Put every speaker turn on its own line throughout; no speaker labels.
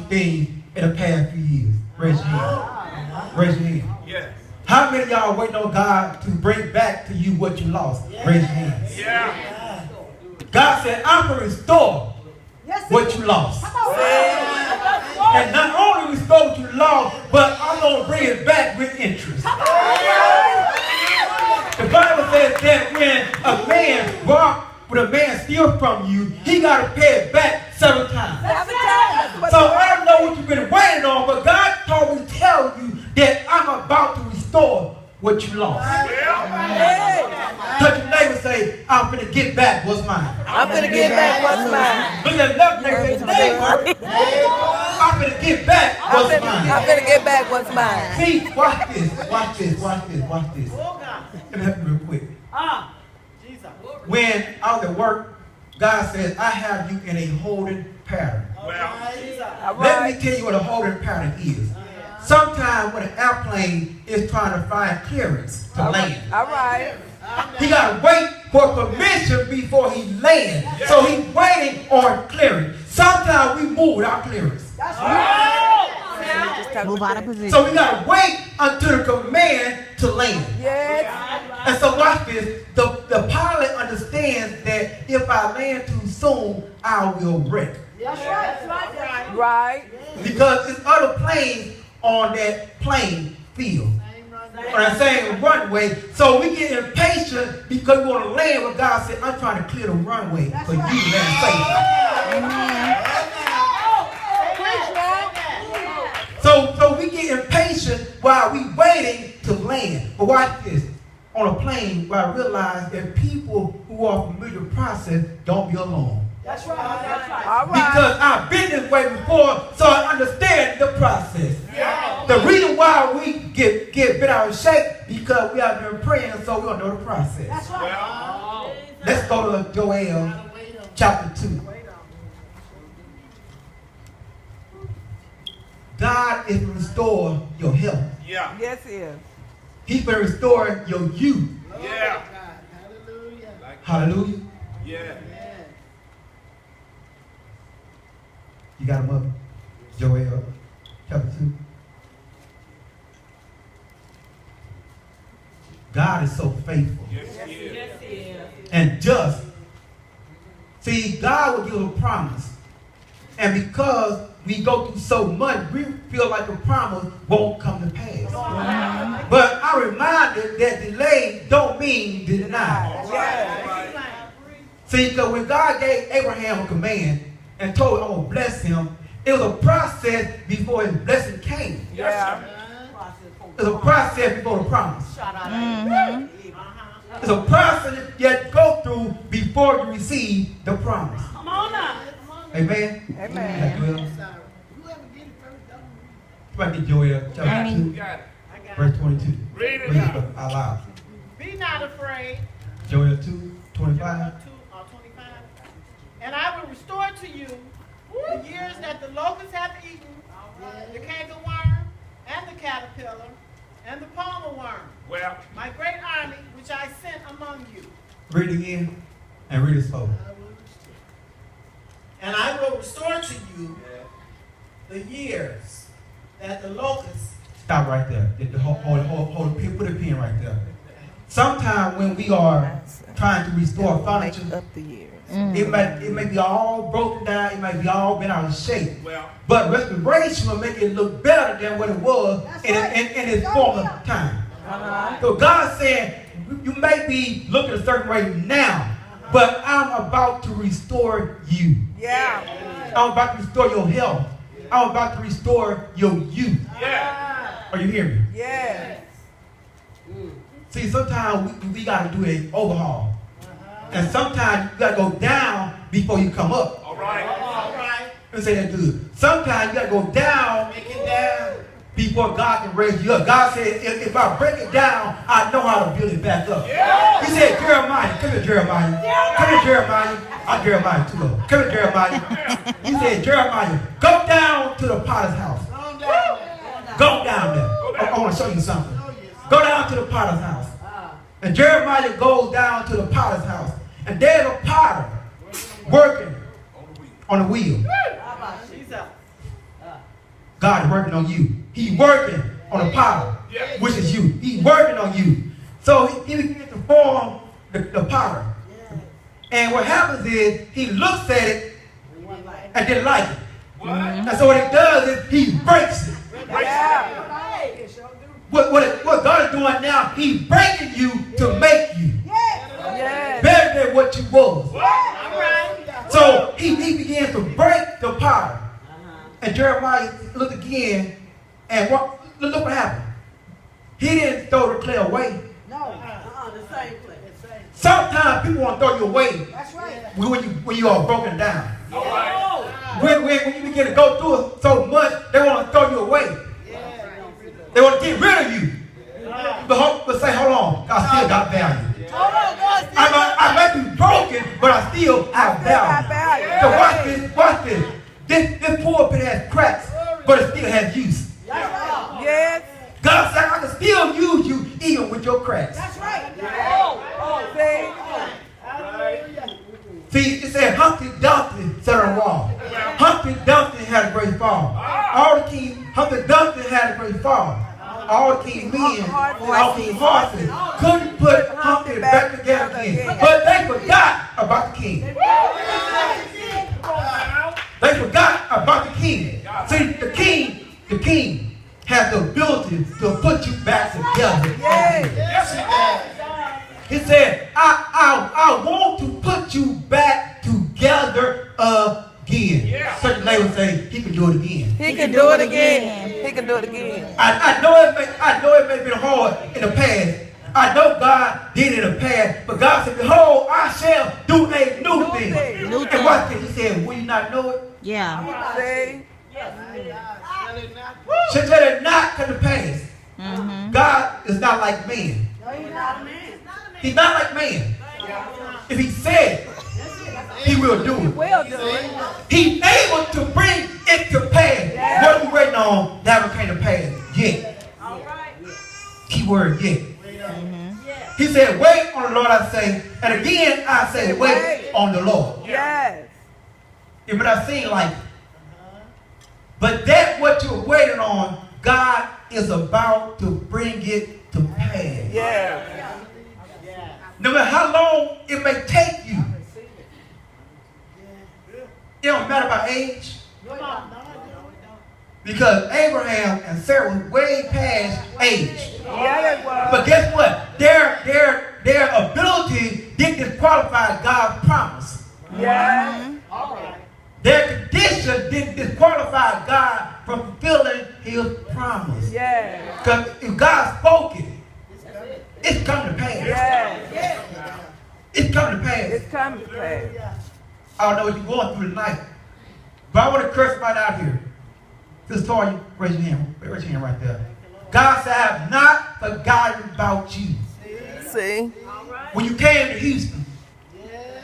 things in the past few years? Raise your hand. Raise your hand.
Yes.
How many of y'all waiting on God to bring back to you what you lost? Raise your hands.
Yeah.
God said, I'm going to restore what you lost. And not only restore what you lost, but I'm going to bring it back with interest. The Bible says that when a man steals from you, he got to pay it back 7 times. So I don't know what you've been waiting on, but God told me to tell you that I'm about to restore what you lost. Touch your neighbor and say, I'm going to get back what's mine.
I'm going to get back what's mine.
Look at that neighbor. I'm going to get back what's mine.
I'm going to get back what's mine.
See, watch this. Watch this. Watch this. Watch this. Let me help you real quick. When I was at work, God says, I have you in a holding pattern. Let me tell you what a holding pattern is. Sometimes when an airplane is trying to find clearance to land,
all right,
he got to wait for permission before he lands. So he's waiting on clearance. Sometimes we move without clearance.
That's right.
Move out of position.
So we got to wait until the command to land.
Yes.
And so watch this. The pilot understands that if I land too soon, I will wreck.
That's right. Right.
Because there's other planes on that plane field. Or I'm saying runway. So we get impatient because we want to land where God said, I'm trying to clear the runway for you to land safely. So we get impatient while we waiting to land. But watch this. On a plane, where I realize that people who are familiar with the process don't be alone.
That's right. That's right. All right.
Because I've been this way before, so I understand the process. Yeah. The reason why we get bit out of shape because we have been praying, so we don't know the process. That's right. Well, let's go to Joel chapter 2. God is to restore your health.
Yeah.
Yes, He is.
He's going to restore your youth.
Yeah.
Hallelujah.
Hallelujah.
Yeah.
You got him up? Joel chapter 2. God is so faithful.
Yes, He is.
Yes, He is.
And just. See, God will give a promise. And because we go through so much, we feel like the promise won't come to pass. But I reminded that delay don't mean deny. See, because when God gave Abraham a command and told him, I'm going to bless him, it was a process before his blessing came.
Yeah.
It was a process before the promise. It's a process you have to go through before you receive the promise.
Come on now.
Amen?
Amen.
Somebody get Joel chapter 2, verse 22.
Read it
Read
out.
it out loud.
Be not afraid.
Joel 2, 25.
25. And I will restore to you the years that the locusts have eaten, the cankerworm, and the caterpillar, and the palmer worm.
Well,
my great army which I sent among you.
Read it again and read it slow.
And I will restore to you the years that the locusts.
Stop right there. Put a pin right there. Sometimes when we are trying to restore furniture,
Up the years.
it may be all broken down, it may be all been out of shape.
well,
But restoration will make it look better than what it was in its former time. So God said, you may be looking a certain way now, but I'm about to restore you.
Yeah.
I'm about to restore your health. I'm about to restore your youth.
yeah.
Are you hearing me?
Yes.
See, sometimes we got to do an overhaul. And sometimes you got to go down before you come up.
All right.
All right.
Let's say that good. Sometimes you got to go down,
Make it down.
before God can raise you up. God said, if I break it down, I know how to build it back up.
Yeah.
He said, Jeremiah, come here, Jeremiah. Come here, Jeremiah. I'm Jeremiah too. Come here, Jeremiah. He said, Jeremiah, go down to the potter's house. Go down there. I want to show you something. Go down to the potter's house. And Jeremiah goes down to the potter's house. And there's a potter working on the wheel. God is working on you. He's working on the potter, which is you. He's working on you. So he begins to form the potter. And what happens is he looks at it and didn't like it. And so what he does is he breaks it. What God is doing now, he's breaking you to make you better than what you was. So he begins to break the potter. And Jeremiah looked again and look what happened. He didn't throw the clay away.
The same place.
Sometimes people want to throw you away.
That's right.
When you are broken down. When you begin to go through it so much, they want to throw you away. They want to get rid of you. But say, hold on, I still got value. I might be broken, but I still have value. So watch this. This pulpit has cracks, but it still has use.
Yes.
God said, I can still use you even with your cracks.
That's right.
See, it said Humpty Dumpty sat on the wall. Humpty Dumpty had a great fall. Humpty Dumpty had a great fall. All the king's men, all the horses, couldn't put Humpty back together again. But they forgot about the king. They forgot about the king. See, the king has the ability to put you back together.
Yes,
he does.
He said, I want to put you back together again. Certain ladies say he can do it again.
He can do it again. He can do it again.
I know it may have been hard in the past. I know God did it in the past, but God said, behold, I shall do a new thing. And watch this. He said, will you not know it?
Yeah.
See?
Should let it not come to pass. God is not like man. He's not like man. If he said it, he will do it.
Will do it.
He's able to bring it to pass. What are you waiting on? Never came to pass yet. Key word yet. He said, wait on the Lord, I say. And again, I say, wait on the Lord.
Yes.
It may not seem like it. But that what you're waiting on, God is about to bring it to pass.
Yeah.
No matter how long it may take you. It don't matter about age. Because Abraham and Sarah was way past age.
Yeah, they were.
But guess what? Their ability didn't disqualify God's promise.
Yeah.
Their condition didn't disqualify God from fulfilling his promise.
Yeah.
Because if God spoke it, it's coming to pass.
Yeah.
It's coming to pass.
It's coming to pass.
I don't know what you're going through tonight. But I want to curse somebody out here. This Toya, raise your hand. Raise your hand right there. God said, I have not forgotten about you.
See?
When you came to Houston,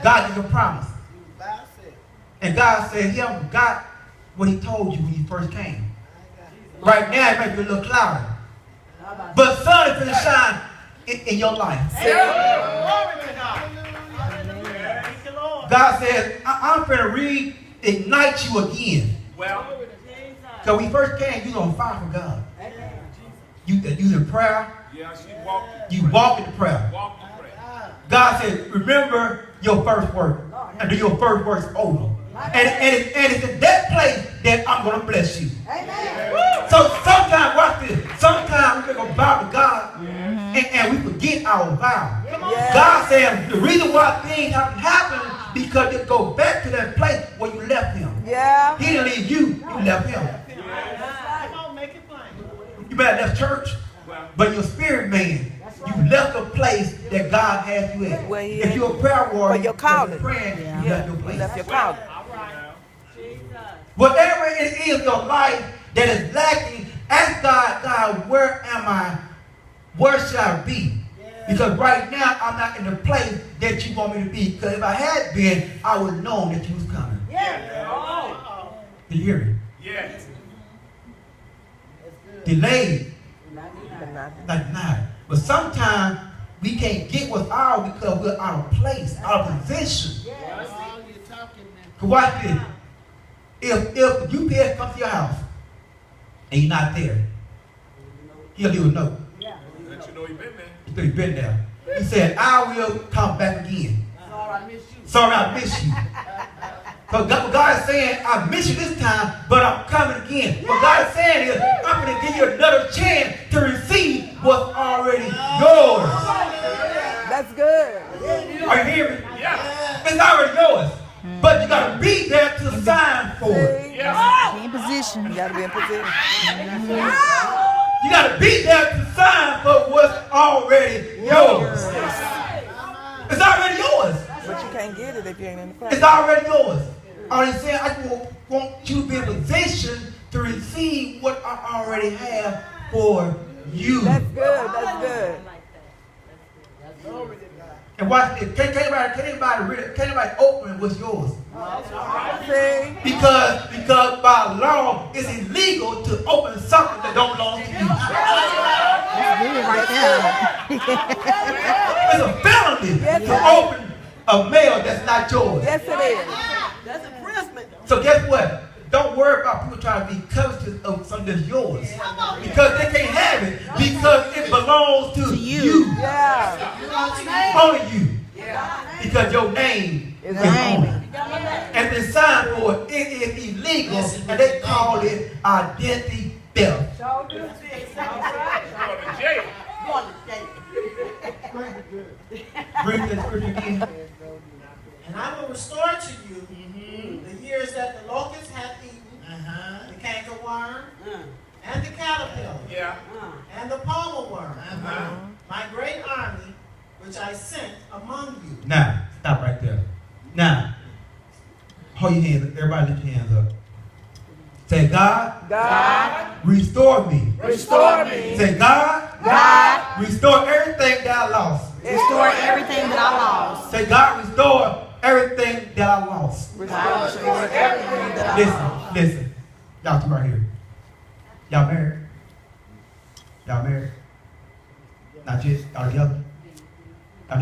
God gave you a promise. And God said, he haven't forgot what he told you when you first came. Right now, it might be a little cloudy. But sun is going to shine in your life. God says, I'm going to reignite you again. So when you first came, you was on fire for God. You in prayer. You walk in the prayer. God said, remember your first work. And do your first works over. And it's in that place that I'm going to bless you. So sometimes, watch this. Sometimes we go bow to God and we forget our vow. God said the reason why things haven't happened because it goes back to that place where you left him.
Yeah.
He didn't leave you, you left him. You may have left church, but your spirit man, you left a place that God has you at. If you're a prayer warrior,
your calling.
Praying, you left your place.
You left your calling.
Whatever it is in your life that is lacking, ask God, where am I? Where should I be? Because right now, I'm not in the place that you want me to be. Because if I had been, I would have known that you was coming. Did you hear me?
Yes.
Delayed, not denied. But sometimes we can't get what's ours because we're out of place, out of position. Watch this. If UPS comes to your house and you're not there, he'll leave a note.
Let you know you've been there.
You've been there. He said, I will come back again. Sorry, I miss you. But God is saying, I miss you this time, but I'm coming again. What God is saying is, I'm going to give you another chance to receive what's already yours.
That's good.
Are you hearing me?
Yeah.
It's already yours. But you got to be there to sign for it.
Yeah.
Be in position.
You gotta be in position.
You got to be there to sign for what's already yours. It's already yours.
But you can't get it if you ain't in the class.
It's already yours. All I'm saying, I just want you to be in position to receive what I already have for you.
That's good. That's good.
And watch it. Can't anybody open what's yours?
See?
Because by law, it's illegal to open something that don't belong to you.
That's good right there.
It's a felony to open a mail that's not yours.
Yes, it is. That's imprisonment.
So guess what? Don't worry about people trying to be covetous of something that's yours. Because they can't have it. Because it belongs to you.
Yeah.
Only you. Because your name is on it. And the sign for it is illegal. And they call it identity theft.
Going to jail.
Read the scripture again.
And I will restore to you the years that the locust hath eaten, the cankerworm, and the caterpillar,
Yeah.
and the palmer worm, my great army, which I sent among you.
Now, stop right there. Now, hold your hands up. Everybody lift your hands up. Say, God,
God,
restore me.
restore me.
Say, God,
God,
restore everything that I lost.
restore everything that I lost.
Say, God, restore everything that I lost.
Restore everything that I lost.
Listen. Y'all two right here. Y'all married? Y'all married? Not yet? Y'all together?